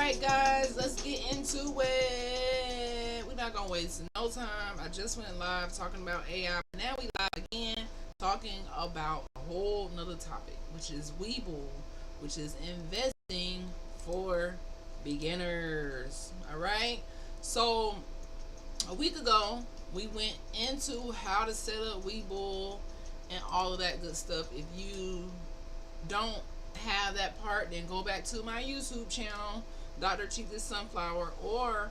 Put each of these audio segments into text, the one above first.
Alright guys, let's get into it. We're not gonna waste no time. I just went live talking about AI. Now we live again talking about a whole nother topic, which is Webull, which is investing for beginners. Alright. So a week ago we went into how to set up Webull and all of that good stuff. If you don't have that part, then go back to my YouTube channel, Dr. Chief the Sunflower, or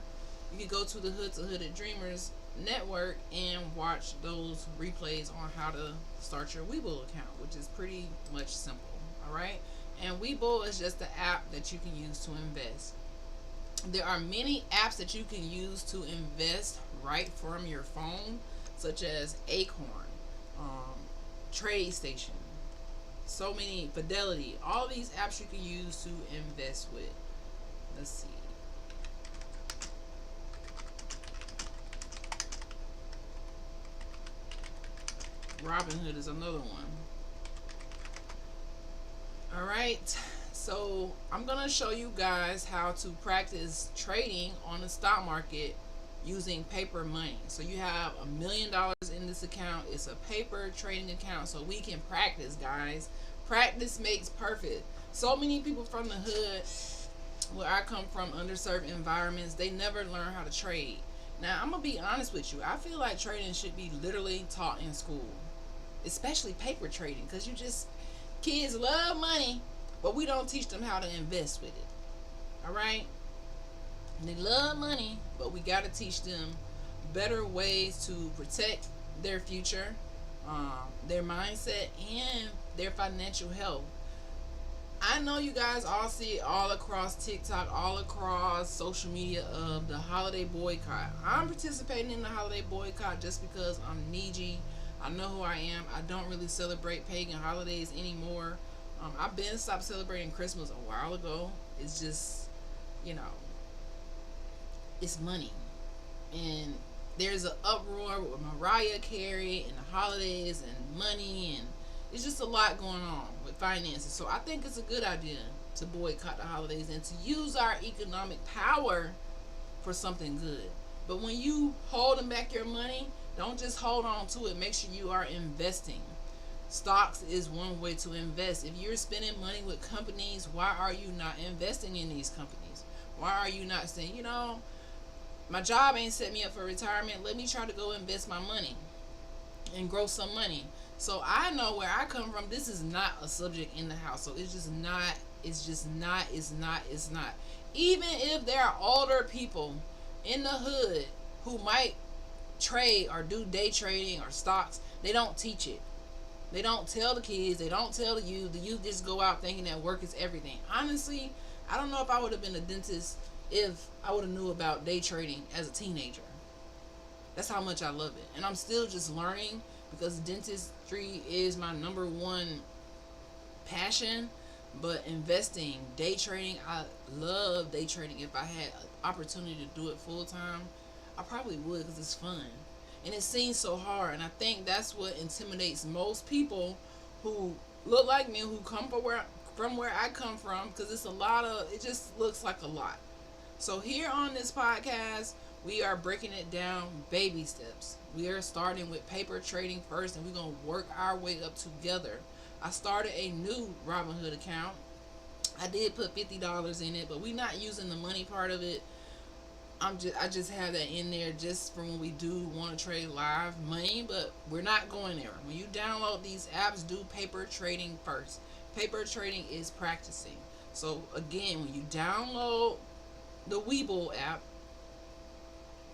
you can go to the Hood to Hooded Dreamers network and watch those replays on how to start your Webull account, which is pretty much simple. Alright, and Webull is just the app that you can use to invest. There are many apps that you can use to invest right from your phone, such as Acorn, Trade Station, so many, Fidelity, all these apps you can use to invest with. Let's see. Robinhood is another one. Alright, so I'm gonna show you guys how to practice trading on the stock market using paper money. So you have $1 million in this account. It's a paper trading account, so we can practice, guys. Practice makes perfect. So many people from the hood, where I come from, underserved environments, they never learn how to trade. Now, I'm gonna be honest with you. I feel like trading should be literally taught in school, especially paper trading, because kids love money, but we don't teach them how to invest with it. All right. They love money, but we got to teach them better ways to protect their future, their mindset, and their financial health. I know you guys all see it all across TikTok, all across social media of the holiday boycott. I'm participating in the holiday boycott just because I'm needy. I know who I am. I don't really celebrate pagan holidays anymore. I've been stopped celebrating Christmas a while ago. It's just, it's money, and there's an uproar with Mariah Carey and the holidays and money, and it's just a lot going on with finances. So I think it's a good idea to boycott the holidays and to use our economic power for something good. But when you holding back your money, don't just hold on to it. Make sure you are investing. Stocks is one way to invest. If you're spending money with companies, why are you not investing in these companies? Why are you not saying, my job ain't set me up for retirement, let me try to go invest my money and grow some money. So I know where I come from, this is not a subject in the house. So it's not. Even if there are older people in the hood who might trade or do day trading or stocks, they don't teach it. They don't tell the kids, they don't tell the youth. The youth just go out thinking that work is everything. Honestly, I don't know if I would have been a dentist if I would have knew about day trading as a teenager. That's how much I love it. And I'm still just learning, because dentistry is my number one passion. But investing, day trading, I love day trading. If I had an opportunity to do it full time, I probably would, because it's fun. And it seems so hard. And I think that's what intimidates most people who look like me, who come from where I come from, because it just looks like a lot. So here on this podcast, we are breaking it down baby steps. We are starting with paper trading first, and we're going to work our way up together. I started a new Robinhood account. I did put $50 in it, but we're not using the money part of it. I just have that in there just for when we do want to trade live money, but we're not going there. When you download these apps, do paper trading first. Paper trading is practicing. So again, when you download the Webull app,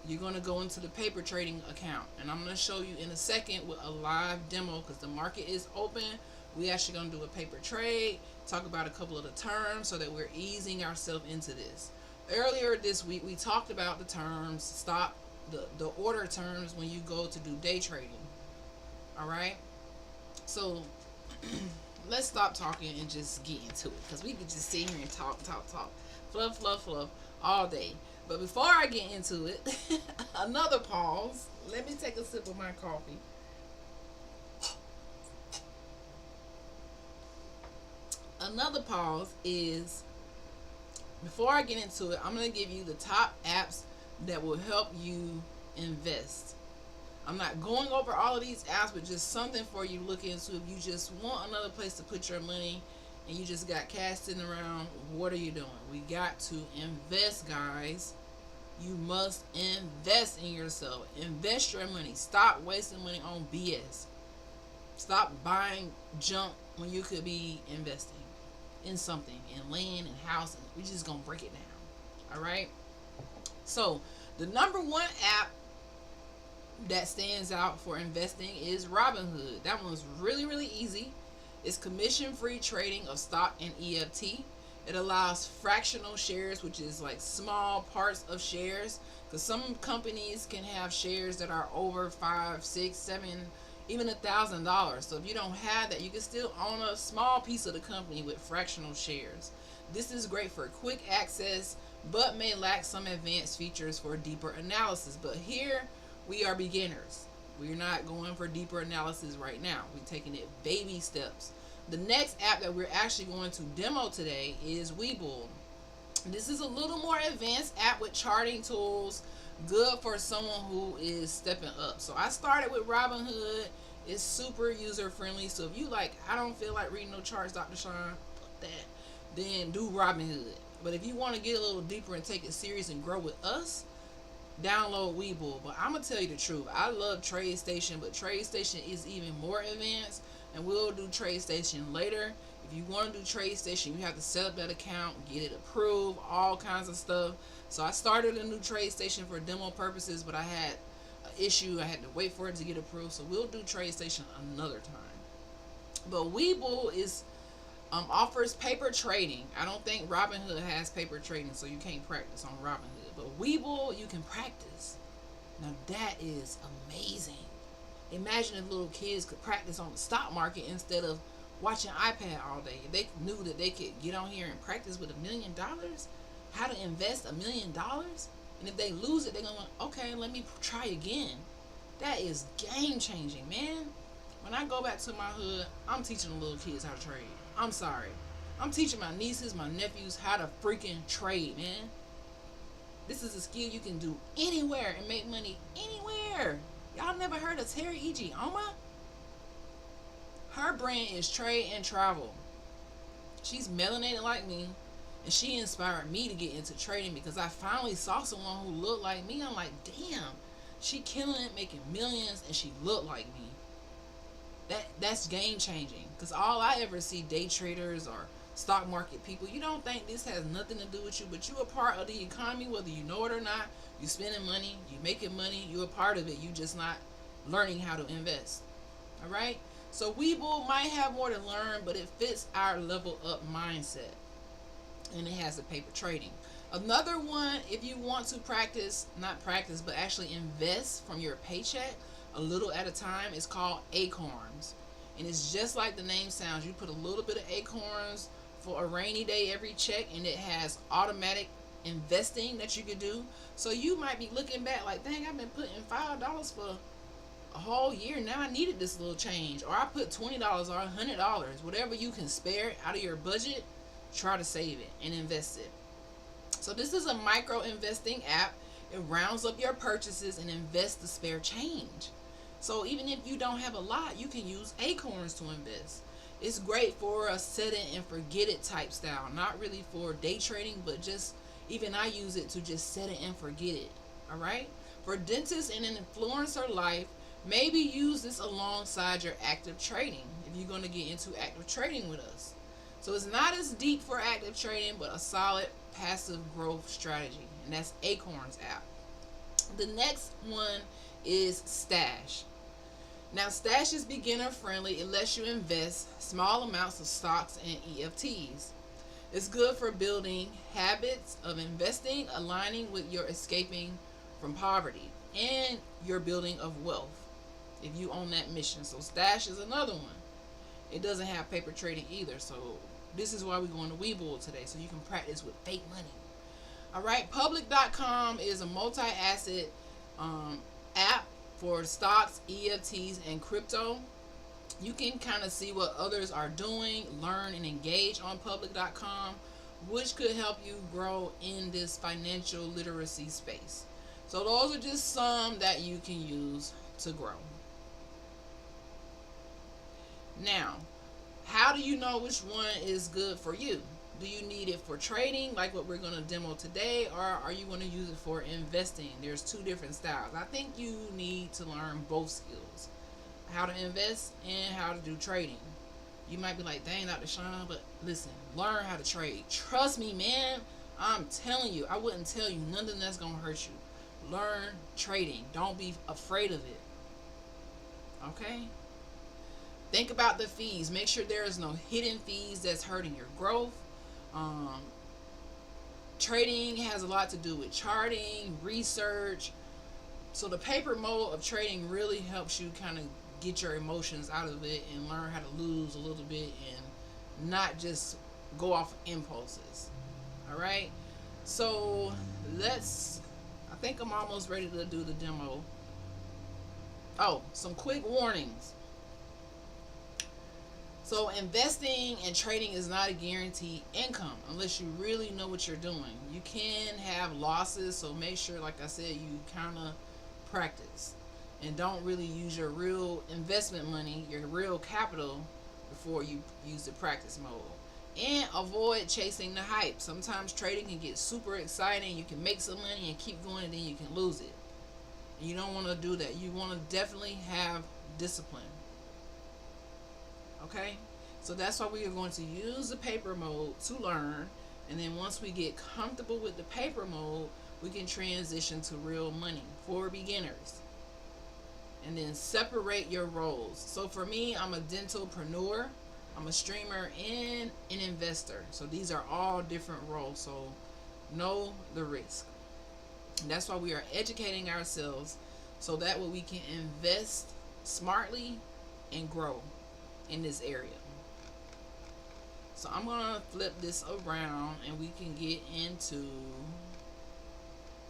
you're going to go into the paper trading account, and I'm going to show you in a second with a live demo, because the market is open. We actually going to do a paper trade, talk about a couple of the terms so that we're easing ourselves into this. Earlier this week we talked about the terms, the order terms when you go to do day trading. Alright, so let's stop talking and just get into it, because we could just sit here and talk, fluff all day. But before I get into it, another pause. Let me take a sip of my coffee. Another pause is Before I get into it, I'm going to give you the top apps that will help you invest. I'm not going over all of these apps, but just something for you to look into if you just want another place to put your money and you just got cash sitting around. What are you doing? We got to invest, guys. You must invest in yourself. Invest your money. Stop wasting money on BS. Stop buying junk when you could be investing in something, in land and house. And we're just going to break it down. All right? So, the number one app that stands out for investing is Robinhood. That one's really, really easy. It's commission-free trading of stock and EFT. It allows fractional shares, which is like small parts of shares, because some companies can have shares that are over 5, 6, 7, even $1,000. So if you don't have that, you can still own a small piece of the company with fractional shares. This is great for quick access, but may lack some advanced features for deeper analysis. But here we are beginners. We're not going for deeper analysis right now. We're taking it baby steps. The next app that we're actually going to demo today is Webull. This is a little more advanced app with charting tools, good for someone who is stepping up. So I started with Robinhood. It's super user friendly. So if you like, I don't feel like reading no charts, Dr. Sean, fuck that, then do Robinhood. But if you want to get a little deeper and take it serious and grow with us, download Webull. But I'm gonna tell you the truth, I love TradeStation, but TradeStation is even more advanced, and we'll do TradeStation later. If you want to do TradeStation, you have to set up that account, get it approved, all kinds of stuff. So I started a new TradeStation for demo purposes, but I had an issue. I had to wait for it to get approved, so we'll do TradeStation another time. But Webull is offers paper trading. I don't think Robinhood has paper trading, so you can't practice on Robinhood. But Webull, you can practice. Now that is amazing. Imagine if little kids could practice on the stock market instead of watching iPad all day. If they knew that they could get on here and practice with $1 million, how to invest $1 million, and if they lose it, they're going to, okay, let me try again. That is game changing, man. When I go back to my hood, I'm teaching the little kids how to trade. I'm sorry. I'm teaching my nieces, my nephews how to freaking trade, man. This is a skill you can do anywhere and make money anywhere. Y'all never heard of Terry E.G. Oma? Her brand is Trade and Travel. She's melanated like me, and she inspired me to get into trading because I finally saw someone who looked like me. I'm like, damn, she killing it, making millions, and she looked like me. That's game changing, because all I ever see day traders or stock market people, you don't think this has nothing to do with you, but you're a part of the economy whether you know it or not. You spending money, you making money, you're a part of it. You just not learning how to invest. All right, so Webull might have more to learn, but it fits our level up mindset, and it has the paper trading. Another one, if you want to practice, not practice, but actually invest from your paycheck a little at a time, is called Acorns. And it's just like the name sounds. You put a little bit of Acorns for a rainy day every check, and it has automatic investing that you could do. So you might be looking back like, dang, I've been putting $5 for a whole year. Now I needed this little change. Or I put $20 or $100. Whatever you can spare out of your budget, try to save it and invest it. So this is a micro investing app. It rounds up your purchases and invests the spare change. So even if you don't have a lot, you can use Acorns to invest. It's great for a set it and forget it type style. Not really for day trading, but just, even I use it to just set it and forget it. Alright? For dentists and an influencer life, maybe use this alongside your active trading if you're going to get into active trading with us. So it's not as deep for active trading, but a solid passive growth strategy. And that's Acorns app. The next one is Stash. Now Stash is beginner friendly. It lets you invest small amounts of stocks and EFTs. It's good for building habits of investing, aligning with your escaping from poverty and your building of wealth if you own that mission. So Stash is another one. It doesn't have paper trading either. So this is why we're going to Webull today, so you can practice with fake money. Alright, public.com is a multi-asset app for stocks, EFTs, and crypto. You can kind of see what others are doing, learn, and engage on public.com. which could help you grow in this financial literacy space. So those are just some that you can use to grow. Now, how do you know which one is good for you? Do you need it for trading, like what we're going to demo today, or are you going to use it for investing? There's two different styles. I think you need to learn both skills, how to invest and how to do trading. You might be like, dang, Dr. Sean, but listen, learn how to trade. Trust me, man. I'm telling you, I wouldn't tell you nothing that's going to hurt you. Learn trading. Don't be afraid of it. Okay? Think about the fees. Make sure there is no hidden fees that's hurting your growth. Um, Trading has a lot to do with charting, research. So the paper mode of trading really helps you kind of get your emotions out of it and learn how to lose a little bit and not just go off impulses. All right. So I think I'm almost ready to do the demo. Oh, some quick warnings. So investing and trading is not a guaranteed income unless you really know what you're doing. You can have losses, so make sure, like I said, you kind of practice and don't really use your real investment money, your real capital, before you use the practice mode. And avoid chasing the hype. Sometimes trading can get super exciting. You can make some money and keep going, and then you can lose it. And you don't want to do that. You want to definitely have discipline. Okay, so that's why we are going to use the paper mode to learn, and then once we get comfortable with the paper mode, we can transition to real money for beginners. And then separate your roles. So for me, I'm a dentalpreneur, I'm a streamer, and an investor. So these are all different roles, so know the risk. And that's why we are educating ourselves so that way we can invest smartly and grow in this area. So I'm gonna flip this around and we can get into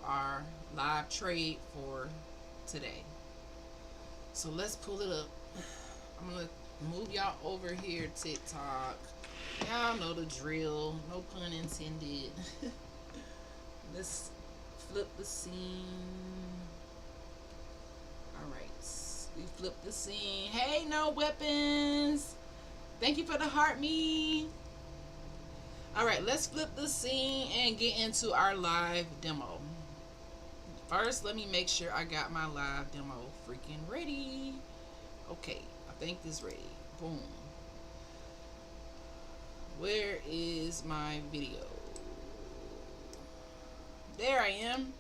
our live trade for today. So let's pull it up. I'm gonna move y'all over here, TikTok. Y'all know the drill, no pun intended. Let's flip the scene. Alright, we flip the scene. Hey, no weapons. Thank you for the heart me. Alright, let's flip the scene and get into our live demo. First, let me make sure I got my live demo freaking ready. Okay, I think it's ready. Boom. Where is my video? There I am.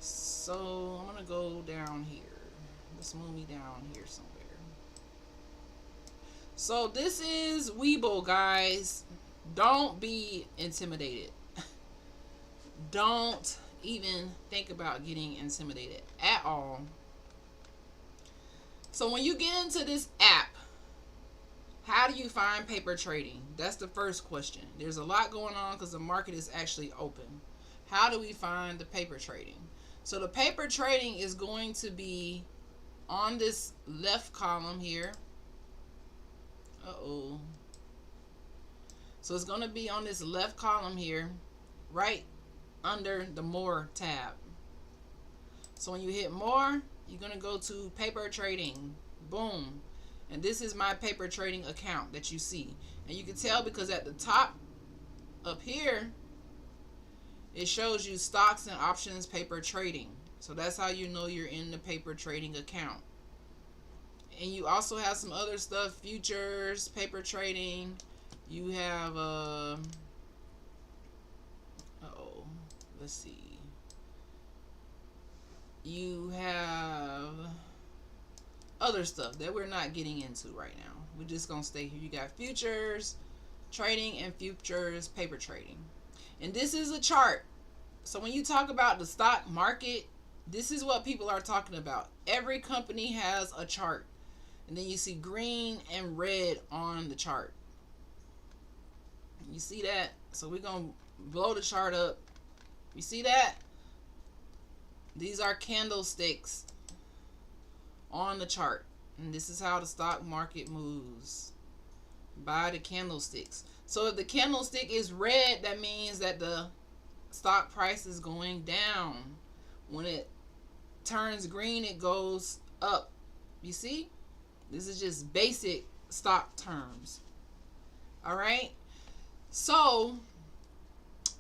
So I'm gonna go down here. Let's move me down here somewhere. So this is Webull, guys. Don't be intimidated. Don't even think about getting intimidated at all. So when you get into this app, how do you find paper trading? That's the first question. There's a lot going on because the market is actually open. How do we find the paper trading? So the paper trading is going to be on this left column here. So it's going to be on this left column here, right under the More tab. So when you hit More, you're going to go to paper trading. Boom. And this is my paper trading account that you see. And you can tell because at the top up here, it shows you stocks and options paper trading. So that's how you know you're in the paper trading account. And you also have some other stuff, futures, paper trading. You have let's see. You have other stuff that we're not getting into right now. We're just gonna stay here. You got futures trading and futures paper trading. And this is a chart. So when you talk about the stock market, this is what people are talking about. Every company has a chart. And then you see green and red on the chart. You see that? So we're going to blow the chart up. You see that? These are candlesticks on the chart. And this is how the stock market moves. Buy the candlesticks. So if the candlestick is red, that means that the stock price is going down. When it turns green, it goes up. You see? This is just basic stock terms. All right. So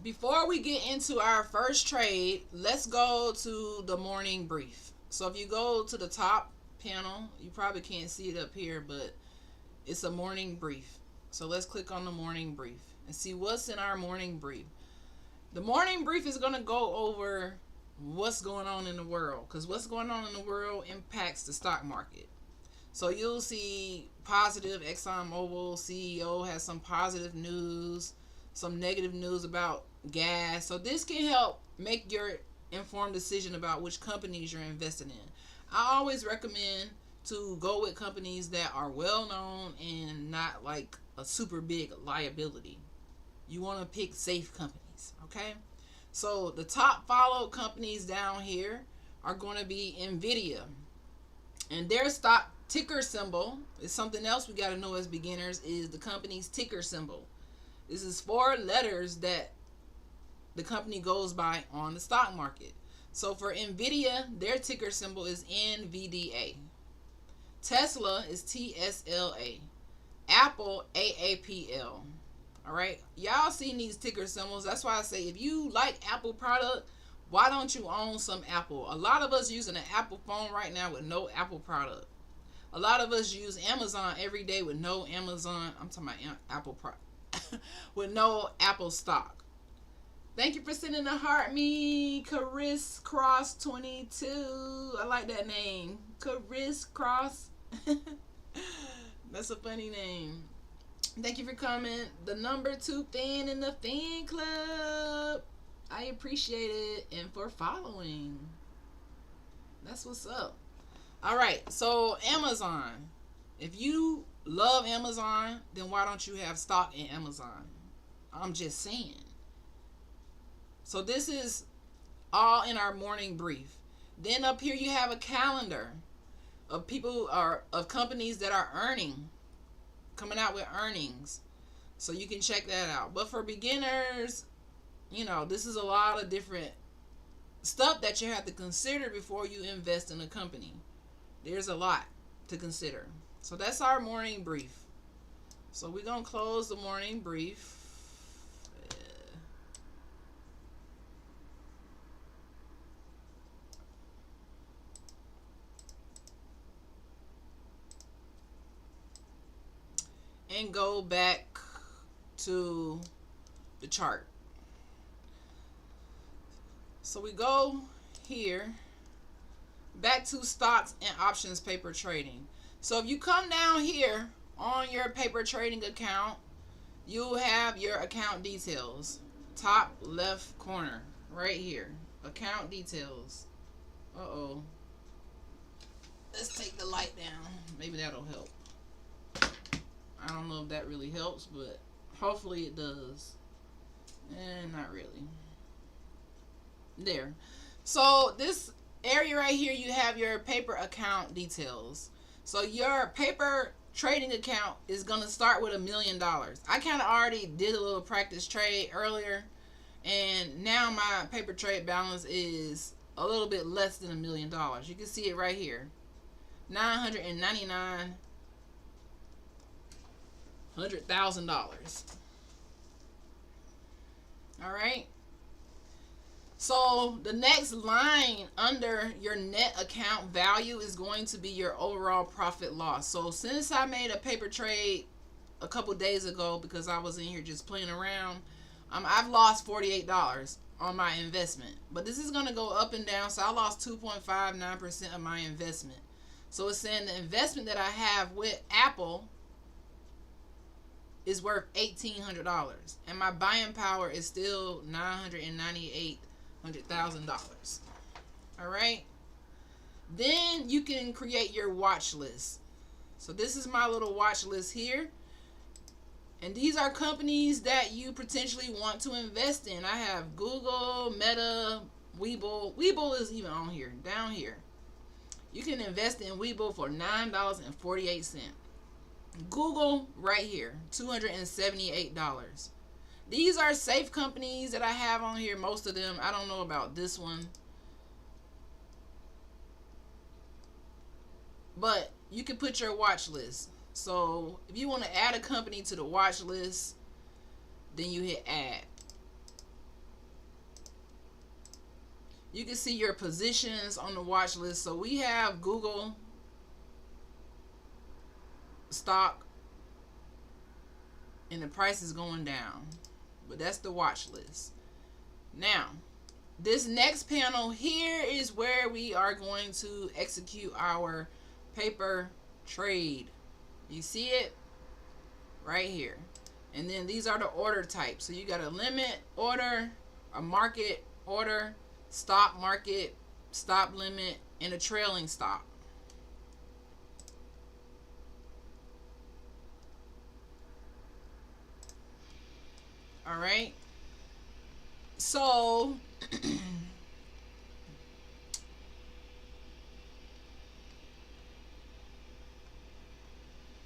before we get into our first trade, let's go to the morning brief. So if you go to the top panel, you probably can't see it up here, but it's a morning brief. So let's click on the morning brief and see what's in our morning brief. The morning brief is going to go over what's going on in the world, because what's going on in the world impacts the stock market. So you'll see positive. ExxonMobil CEO has some positive news, some negative news about gas. So this can help make your informed decision about which companies you're investing in. I always recommend to go with companies that are well known and not like a super big liability. You want to pick safe companies, okay? So the top followed companies down here are going to be Nvidia, and their stock ticker symbol is something else we got to know as beginners, is the company's ticker symbol. This is 4 letters that the company goes by on the stock market. So for Nvidia, their ticker symbol is NVDA. Tesla is TSLA. Apple, AAPL. All right, y'all seen these ticker symbols. That's why I say, if you like Apple product, why don't you own some Apple? A lot of us using an Apple phone right now with no Apple product. A lot of us use Amazon every day with no Amazon. I'm talking about Apple product with no Apple stock. Thank you for sending the heart me, Caris Cross 22. I like that name, Caris Cross. That's a funny name. Thank you for coming. The number 2 fan in the fan club. I appreciate it. And for following. That's what's up. All right. So Amazon. If you love Amazon, then why don't you have stock in Amazon? I'm just saying. So this is all in our morning brief. Then up here you have a calendar of people of companies that are coming out with earnings. So you can check that out. But for beginners, this is a lot of different stuff that you have to consider before you invest in a company. There's a lot to consider. So that's our morning brief. So we're going to close the morning brief. And go back to the chart. So we go here back to stocks and options paper trading. So if you come down here on your paper trading account, you'll have your account details. Top left corner right here. Account details. Uh-oh. Let's take the light down. Maybe that'll help. I don't know if that really helps, but hopefully it does. And not really. There. So this area right here, you have your paper account details. So your paper trading account is going to start with $1 million. I kind of already did a little practice trade earlier, and now my paper trade balance is a little bit less than $1 million. You can see it right here. $999,000. All right. So the next line under your net account value is going to be your overall profit loss. So since I made a paper trade a couple days ago because I was in here just playing around, I've lost $48 on my investment. But this is going to go up and down. So I lost 2.59% of my investment. So it's saying the investment that I have with Apple is worth $1,800, and my buying power is still $998,000. All right. Then you can create your watch list. So this is my little watch list here, and these are companies that you potentially want to invest in. I have Google, Meta, Webull. Webull is even on here, down here. You can invest in Webull for $9.48. Google right here, $278. These are safe companies that I have on here. Most of them. I don't know about this one. But you can put your watch list. So if you want to add a company to the watch list, then you hit add. You can see your positions on the watch list. So we have Google stock and the price is going down. But that's the watch list. Now, this next panel here is where we are going to execute our paper trade. You see it right here. And then these are the order types. So you got a limit order, a market order, stop market, stop limit, and a trailing stop. All right. So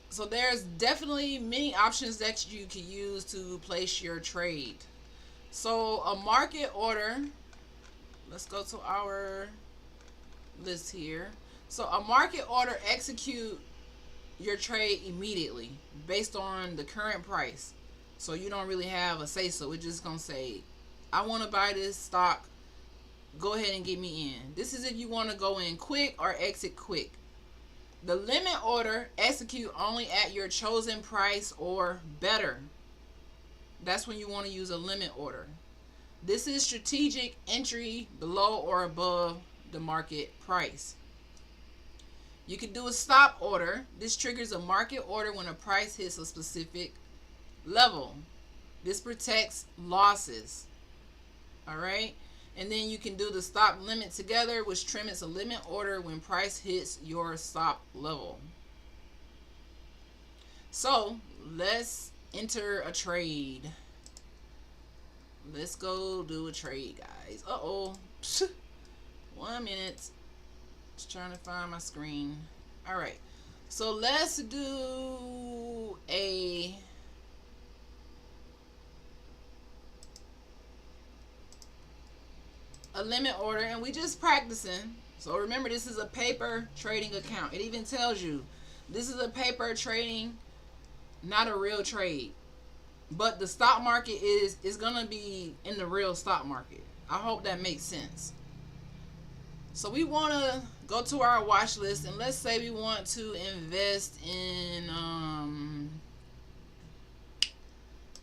so there's definitely many options that you can use to place your trade. So a market order, let's go to our list here. So a market order execute your trade immediately based on the current price. So you don't really have a say so. It's just gonna say, I want to buy this stock. Go ahead and get me in. This is if you want to go in quick or exit quick. The limit order execute only at your chosen price or better. That's when you want to use a limit order. This is strategic entry below or above the market price. You can do a stop order. This triggers a market order when a price hits a specific level. This protects losses. All right. And then you can do the stop limit together, which triggers a limit order when price hits your stop level. So let's enter a trade. Let's go do a trade, guys. Uh-oh. 1 minute. Just trying to find my screen. All right. So let's do a limit order, and we just practicing. So remember, this is a paper trading account. It even tells you this is a paper trading, not a real trade. But the stock market is gonna be in the real stock market. I hope that makes sense. So we want to go to our watch list, and let's say we want to invest in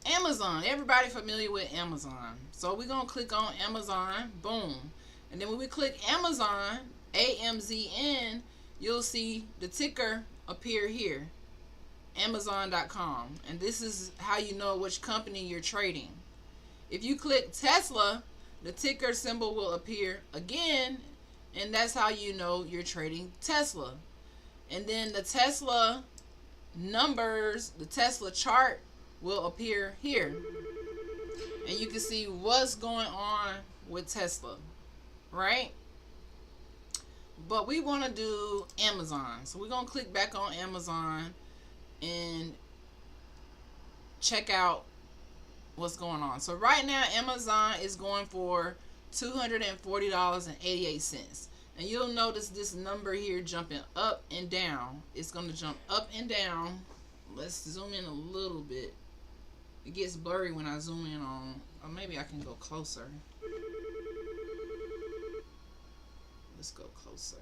Amazon. Everybody familiar with Amazon. So we're going to click on Amazon. Boom. And then when we click Amazon, AMZN, you'll see the ticker appear here. Amazon.com. And this is how you know which company you're trading. If you click Tesla, the ticker symbol will appear again. And that's how you know you're trading Tesla. And then the Tesla numbers, the Tesla chart will appear here. And you can see what's going on with Tesla, right? But we want to do Amazon. So we're going to click back on Amazon and check out what's going on. So right now, Amazon is going for $240.88. And you'll notice this number here jumping up and down. It's going to jump up and down. Let's zoom in a little bit. It gets blurry when I zoom in on, or maybe I can go closer. Let's go closer.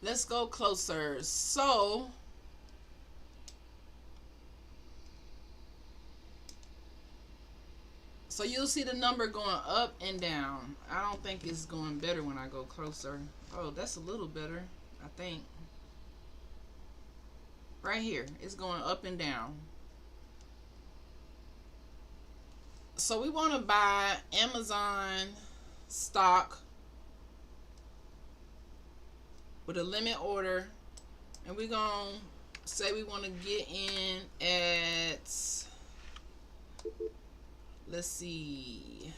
Let's go closer. So you'll see the number going up and down. I don't think it's going better when I go closer. Oh, that's a little better, I think. Right here, it's going up and down. So we want to buy Amazon stock with a limit order, and we're going to say we want to get in at let's see,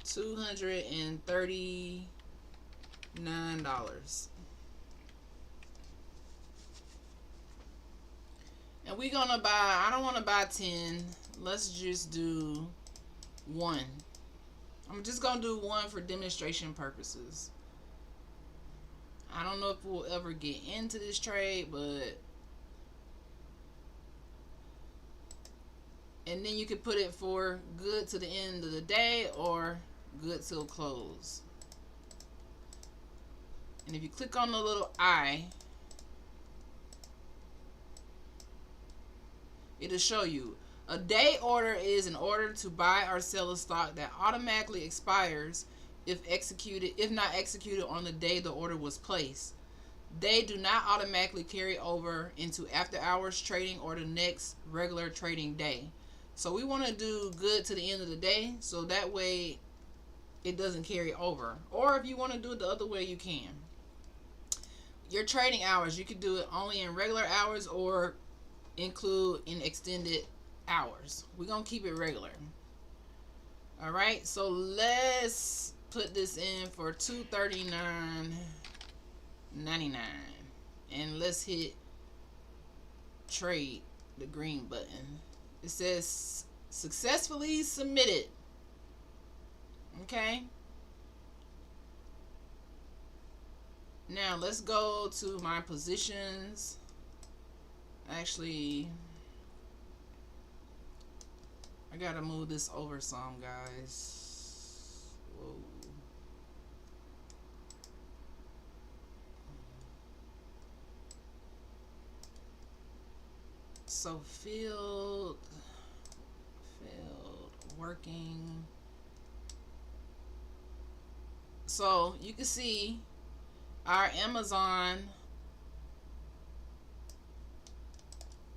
$239. And we're gonna buy, I don't want to buy 10. Let's just do 1. I'm just gonna do 1 for demonstration purposes. I don't know if we'll ever get into this trade, but and then you could put it for good to the end of the day or good till close. And if you click on the little eye, it'll show you a day order is an order to buy or sell a stock that automatically expires if not executed on the day the order was placed. They do not automatically carry over into after hours trading or the next regular trading day. So we want to do good to the end of the day, so that way it doesn't carry over. Or if you want to do it the other way, you can. Your trading hours, you could do it only in regular hours or include in extended hours. We're gonna keep it regular. All right, so let's put this in for $239.99 and let's hit trade, the green button. It says successfully submitted. Okay, now let's go to my positions. Actually, I gotta move this over some, guys. Whoa. So field working. So you can see our Amazon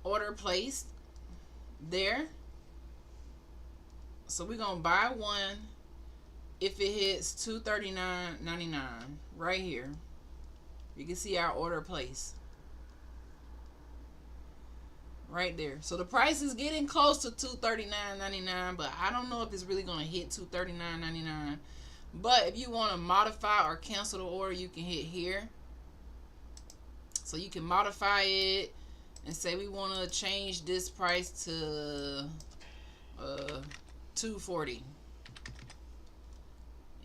order placed there. So we're gonna buy 1 if it hits $239.99 right here. You can see our order placed right there. So the price is getting close to $239.99, but I don't know if it's really gonna hit $239.99. But if you want to modify or cancel the order, you can hit here. So you can modify it and say we want to change this price to $240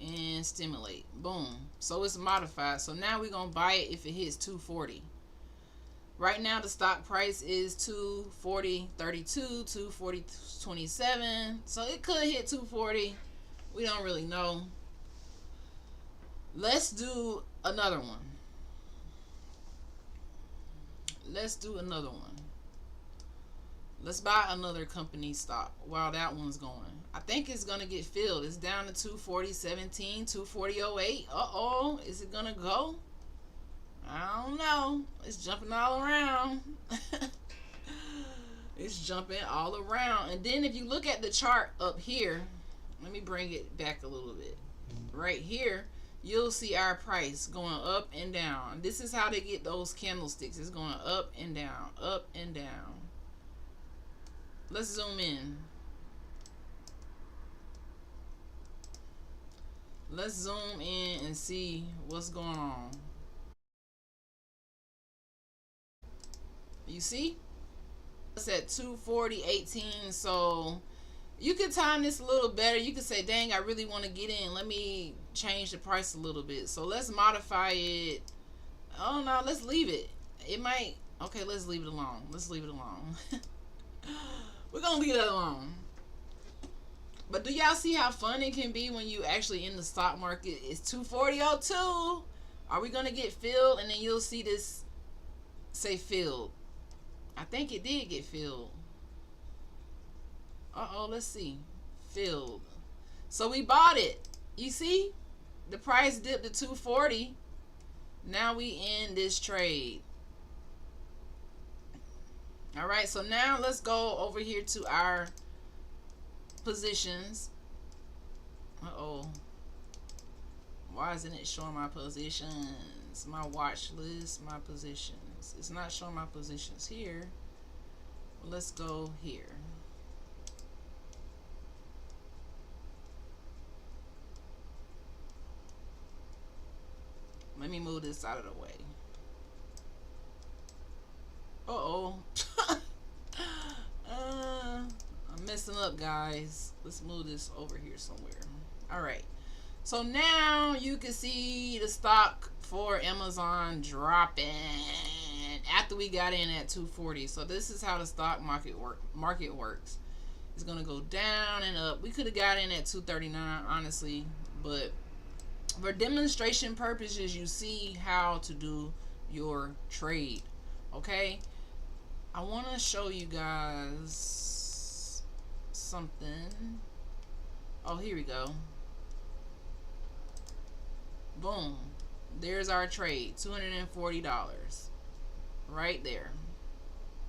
and stimulate. Boom. So it's modified. So now we're gonna buy it if it hits $240. Right now the stock price is $240.32, $240.27. So it could hit $240. We don't really know. Let's do another one. Let's do another one. Let's buy another company stock while that one's going. I think it's gonna get filled. It's down to $240.17, $240.08. Uh-oh, is it gonna go? I don't know. It's jumping all around. It's jumping all around. And then if you look at the chart up here, let me bring it back a little bit. Right here, you'll see our price going up and down. This is how they get those candlesticks. It's going up and down, up and down. Let's zoom in. Let's zoom in and see what's going on. You see? It's at 240.18. So you could time this a little better. You could say, dang, I really want to get in. Let me change the price a little bit. So let's modify it. Oh no, let's leave it. It might. Okay, let's leave it alone. Let's leave it alone. We're gonna leave that alone. But do y'all see how fun it can be when you actually in the stock market? It's 240.02. Are we gonna get filled? And then you'll see this say filled. I think it did get filled. Uh-oh, let's see. Filled. So we bought it. You see? The price dipped to 240. Now we end this trade. All right, so now let's go over here to our positions. Uh-oh. Why isn't it showing my positions? My watch list, my positions. It's not showing my positions here. Let's go here. Let me move this out of the way. Uh-oh. I'm messing up, guys. Let's move this over here somewhere. All right. So now you can see the stock for Amazon dropping after we got in at 240. So this is how the stock market works. It's gonna go down and up. We could have got in at 239, honestly, but for demonstration purposes, you see how to do your trade. Okay, I want to show you guys something. Oh, here we go. Boom, there's our trade, $240 right there,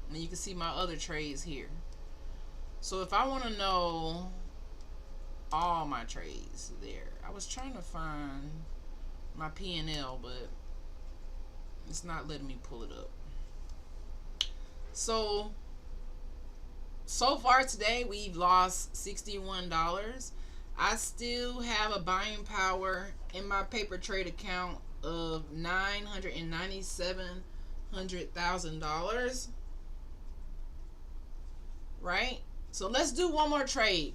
and you can see my other trades here. So if I want to know all my trades there, I was trying to find my P&L, but it's not letting me pull it up. So far today we've lost $61. I still have a buying power in my paper trade account of $997,000, right? So let's do one more trade.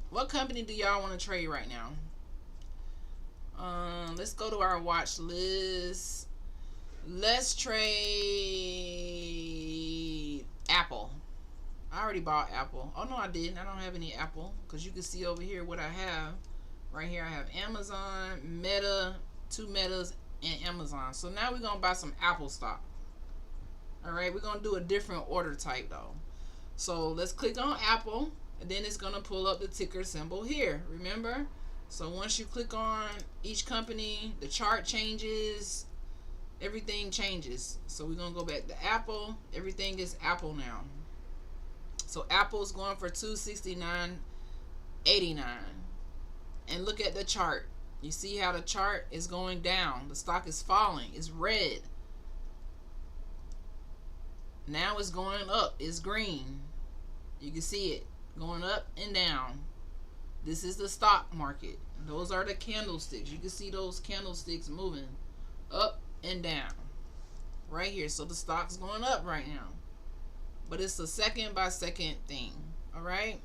What company do y'all want to trade right now? Let's go to our watch list. Let's trade Apple. I already bought Apple. Oh no, I didn't. I don't have any Apple, because you can see over here what I have. Right here I have Amazon, Meta, 2 Metas, and Amazon. So now we're gonna buy some Apple stock. Alright, we're gonna do a different order type though. So let's click on Apple, and then it's gonna pull up the ticker symbol here. Remember? So once you click on each company, the chart changes, everything changes. So we're gonna go back to Apple. Everything is Apple now. So Apple's going for $269.89. And look at the chart. You see how the chart is going down. The stock is falling. It's red. Now it's going up. It's green. You can see it going up and down. This is the stock market. Those are the candlesticks. You can see those candlesticks moving up and down right here. So the stock's going up right now, but it's a second by second thing. All right,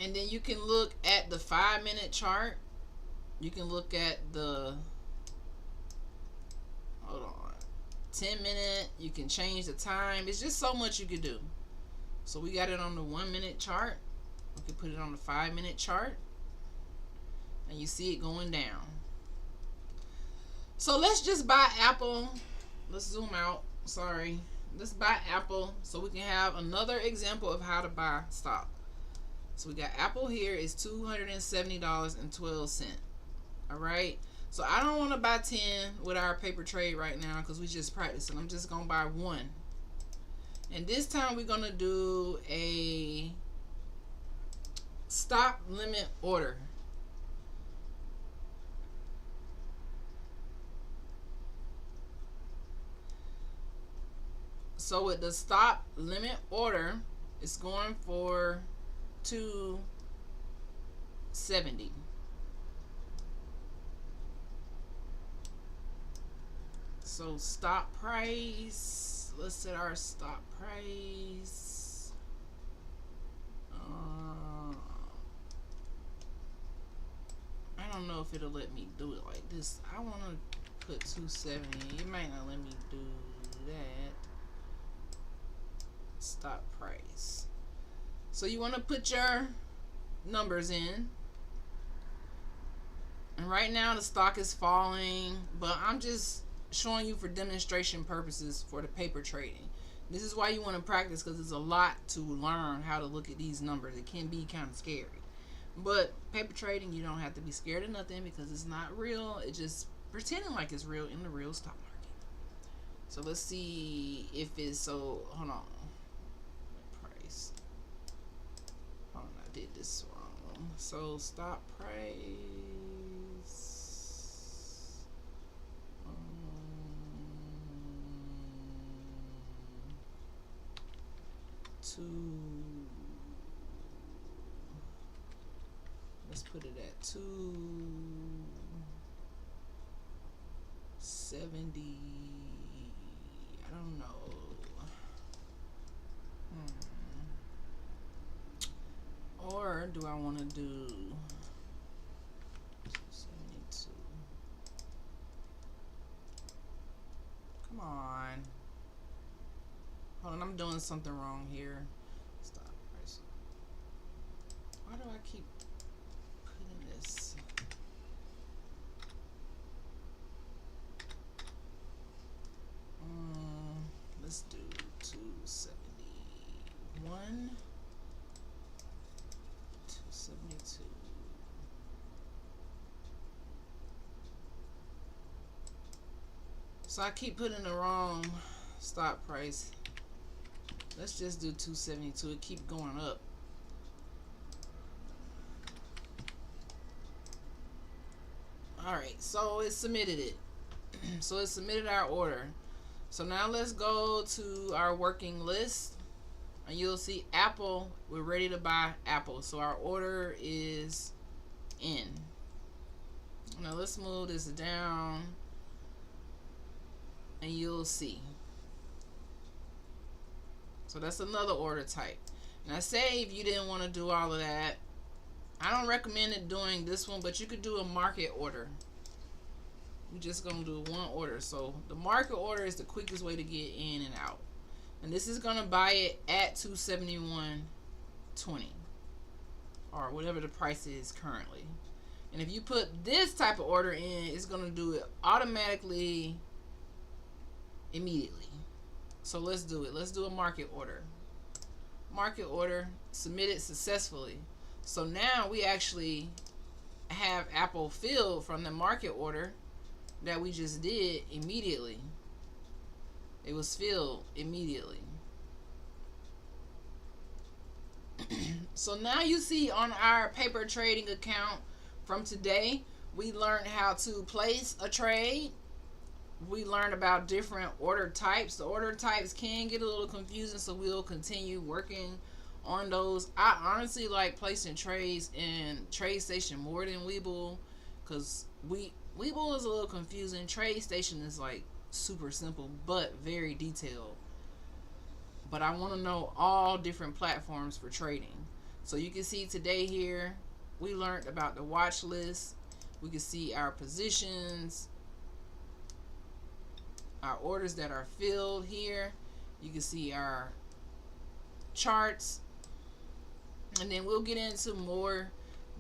and then you can look at the 5-minute chart. You can look at the 10-minute. You can change the time. It's just so much you can do. So we got it on the 1-minute chart. We can put it on the 5-minute chart, and you see it going down. So let's just buy Apple. Let's zoom out. Sorry. Let's buy Apple so we can have another example of how to buy stock. So we got Apple here is $270.12. All right. So I don't want to buy 10 with our paper trade right now because we just practicing. I'm just gonna buy 1. And this time we're gonna do a stop limit order. So with the stop limit order, it's going for $270. So stop price, let's set our stop price. I don't know if it'll let me do it like this. I want to put 270. It might not let me do that. Stop price. So you want to put your numbers in. And right now the stock is falling, but I'm just showing you for demonstration purposes for the paper trading. This is why you want to practice, because there's a lot to learn how to look at these numbers. It can be kind of scary. But paper trading, you don't have to be scared of nothing because it's not real. It's just pretending like it's real in the real stock market. So let's see if it's so. Hold on. Price. Hold on, I did this wrong. So stop price. Let's put it at 2. 70. I don't know. Or do I want to do 72? Come on. Hold on, I'm doing something wrong here. Stop price. Why do I keep putting this? Let's do 271. 272. So I keep putting the wrong stop price. Let's just do 272. It keep going up. Alright, so it submitted it. So it submitted our order. So now let's go to our working list. And you'll see Apple. We're ready to buy Apple. So our order is in. Now let's move this down. And you'll see. So that's another order type. Now say if you didn't want to do all of that, I don't recommend it doing this one, but you could do a market order. We're just going to do one order. So the market order is the quickest way to get in and out. And this is going to buy it at $271.20 or whatever the price is currently. And if you put this type of order in, it's going to do it automatically immediately. So let's do it. Let's do a market order. Market order submitted successfully. So now we actually have Apple filled from the market order that we just did immediately. It was filled immediately. So now you see on our paper trading account from today, we learned how to place a trade. We learned about different order types. The order types can get a little confusing, so we'll continue working on those. I honestly like placing trades in TradeStation more than Webull, because Webull is a little confusing. TradeStation is like super simple but very detailed. But I want to know all different platforms for trading. So you can see today here, we learned about the watch list. We can see our positions, our orders that are filled here. You can see our charts, and then we'll get into more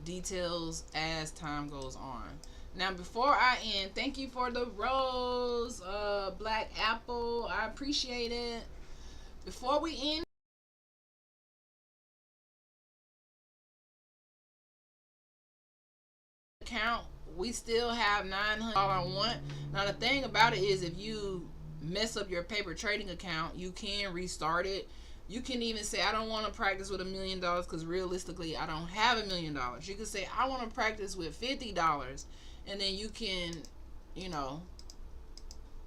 details as time goes on. Now before I end, thank you for the rose, Black Apple. I appreciate it. Before we end account, we still have 900. All I want. Now the thing about it is, if you mess up your paper trading account, you can restart it. You can even say, I don't want to practice with $1 million, because realistically I don't have $1 million. You can say, I want to practice with $50, and then you can, you know,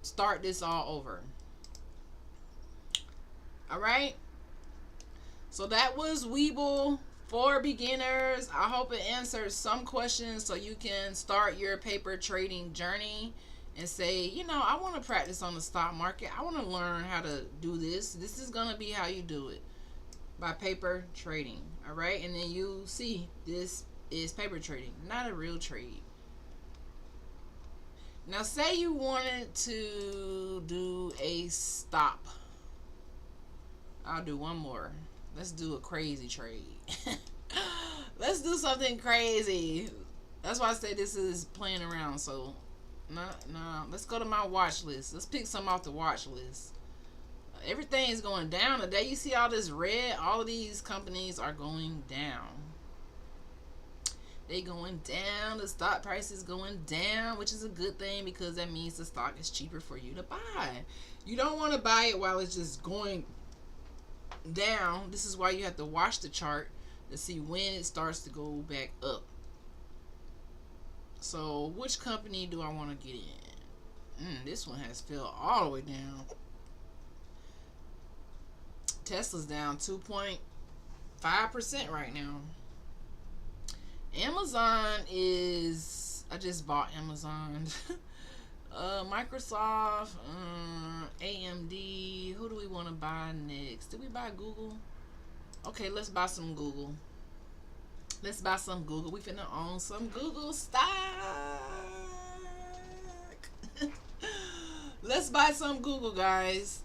start this all over. All right, so that was Webull for beginners. I hope it answers some questions so you can start your paper trading journey and say, you know, I want to practice on the stock market. I want to learn how to do this. This is going to be how you do it, by paper trading. All right, and then you see this is paper trading, not a real trade. Now say you wanted to do a stop. I'll do one more. Let's do a crazy trade. Let's do something crazy. That's why I say this is playing around. So no, let's go to my watch list. Let's pick some off the watch list. Everything is going down today. You see all this red? All of these companies are going down. They going down. The stock price is going down, which is a good thing, because that means the stock is cheaper for you to buy. You don't want to buy it while it's just going down. This is why you have to watch the chart to see when it starts to go back up. So which company do I want to get in? This one has fell all the way down. Tesla's down 2.5% right now. Amazon is, I just bought Amazon. Microsoft, AMD. Who do we want to buy next? Did we buy Google? Okay, let's buy some Google. Let's buy some Google. We finna own some Google stock. Let's buy some Google, guys.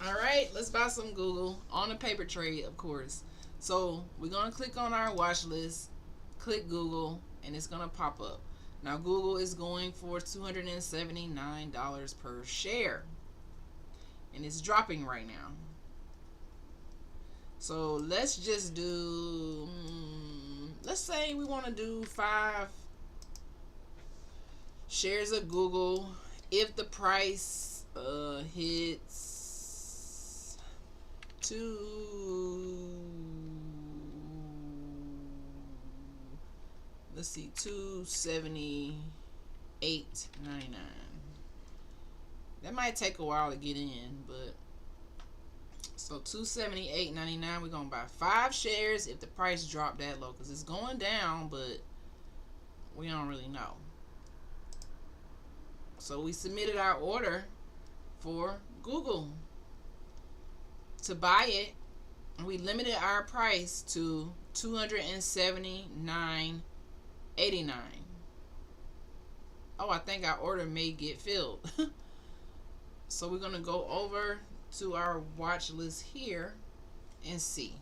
All right, let's buy some Google on a paper trade, of course. So we're gonna click on our watch list, click Google, and it's gonna pop up. Now Google is going for $279 per share, and it's dropping right now. So let's just do, let's say we want to do 5 shares of Google. If the price hits let's see, $278.99. That might take a while to get in, but so $278.99. We're gonna buy 5 shares if the price drop that low, because it's going down, but we don't really know. So we submitted our order for Google to buy it, and we limited our price to $279.89. Oh, I think our order may get filled. So we're gonna go over to our watch list here and see.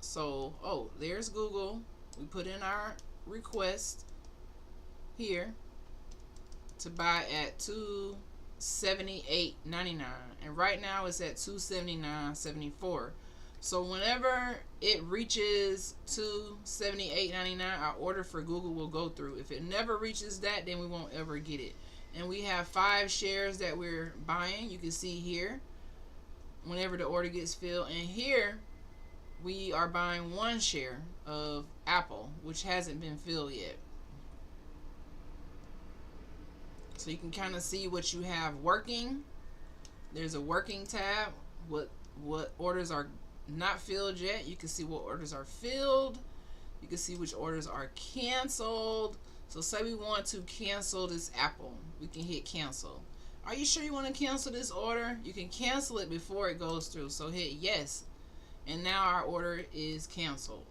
So, oh, there's Google. We put in our request here to buy at $278.99, and right now it's at $279.74. So whenever it reaches $278.99, our order for Google will go through. If it never reaches that, then we won't ever get it. And we have 5 shares that we're buying. You can see here whenever the order gets filled, and here we are buying 1 share of Apple, which hasn't been filled yet. So you can kind of see what you have working. There's a working tab, what orders are not filled yet. You can see what orders are filled. You can see which orders are canceled. So say we want to cancel this Apple, we can hit cancel. Are you sure you want to cancel this order? You can cancel it before it goes through. So hit yes, and now our order is canceled.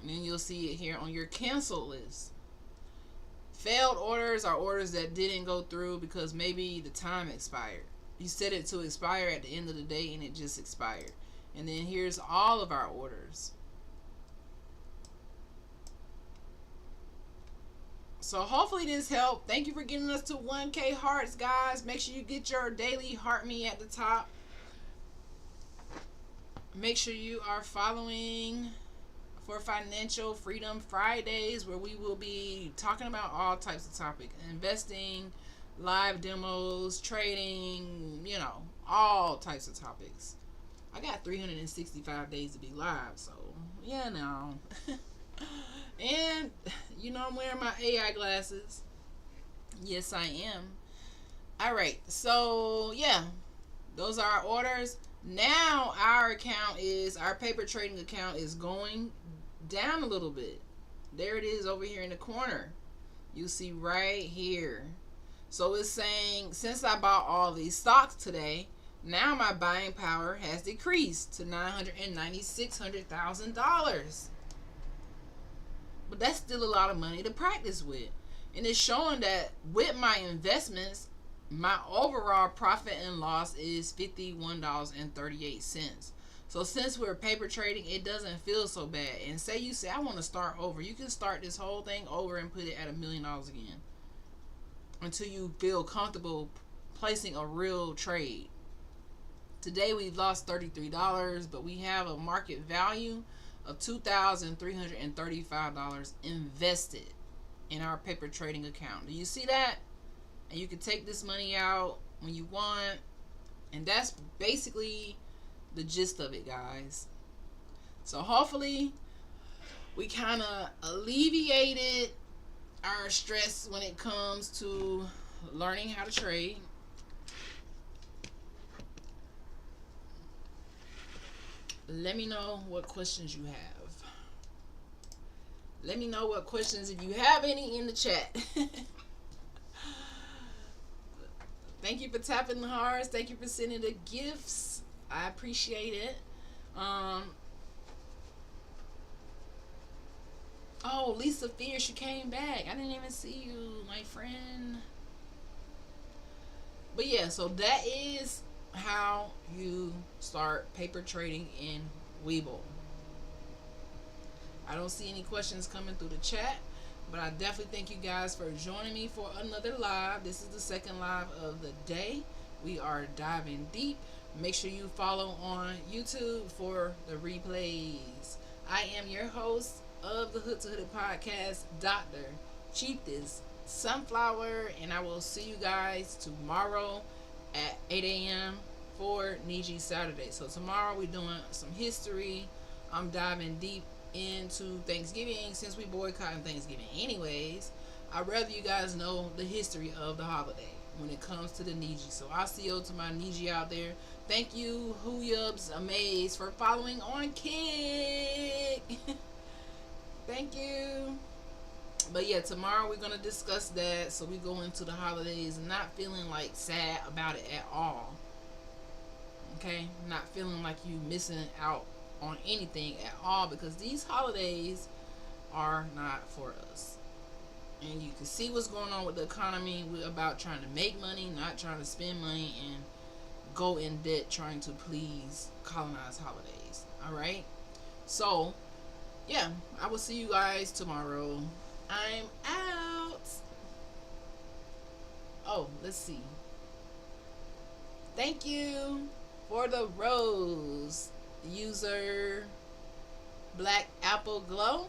And then you'll see it here on your cancel list. Failed orders are orders that didn't go through because maybe the time expired. You set it to expire at the end of the day and it just expired. And then here's all of our orders. So hopefully this helped. Thank you for getting us to 1K hearts, guys. Make sure you get your daily heart me at the top. Make sure you are following for Financial Freedom Fridays, where we will be talking about all types of topics. Investing, live demos, trading, you know, all types of topics. I got 365 days to be live, so yeah, no. And you know, I'm wearing my AI glasses. Yes, I am. Alright, so yeah, those are our orders. Now our paper trading account is going down a little bit. There it is over here in the corner. You see right here. So it's saying, since I bought all these stocks today, now my buying power has decreased to $996,000. But that's still a lot of money to practice with. And it's showing that with my investments, my overall profit and loss is $51.38. So since we're paper trading, it doesn't feel so bad. And say you say, I want to start over. You can start this whole thing over and put it at $1 million again, until you feel comfortable placing a real trade. Today we've lost $33, but we have a market value of $2,335 invested in our paper trading account. Do you see that? And you can take this money out when you want. And that's basically the gist of it, guys. So hopefully we kind of alleviated our stress when it comes to learning how to trade. Let me know what questions you have. Let me know what questions, if you have any, in the chat. Thank you for tapping the hearts. Thank you for sending the gifts. I appreciate it. Um, oh, Lisa Fierce, you came back. I didn't even see you, my friend. But yeah, so that is how you start paper trading in Webull. I don't see any questions coming through the chat, but I definitely thank you guys for joining me for another live. This is the second live of the day. We are diving deep. Make sure you follow on YouTube for the replays. I am your host of the Hood to Hooded podcast, Dr. Cheapest Sunflower, and I will see you guys tomorrow at 8 a.m. for Niji Saturday. So tomorrow we're doing some history. I'm diving deep into Thanksgiving since we boycotting Thanksgiving anyways. I'd rather you guys know the history of the holiday when it comes to the Niji. So I'll see you to my Niji out there. Thank you, Huyubs Amaze, for following on Kick. Thank you. But yeah, tomorrow we're gonna discuss that. So we go into the holidays not feeling like sad about it at all. Okay, not feeling like you missing out on anything at all, because these holidays are not for us. And you can see what's going on with the economy. We're about trying to make money, not trying to spend money and go in debt trying to please colonize holidays. Alright? So, yeah, I will see you guys tomorrow. I'm out. Oh, let's see. Thank you for the rose, user Black Apple Glow.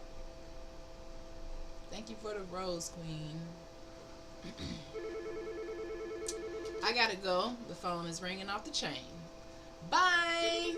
Thank you for the rose, queen. I gotta go. The phone is ringing off the chain. Bye.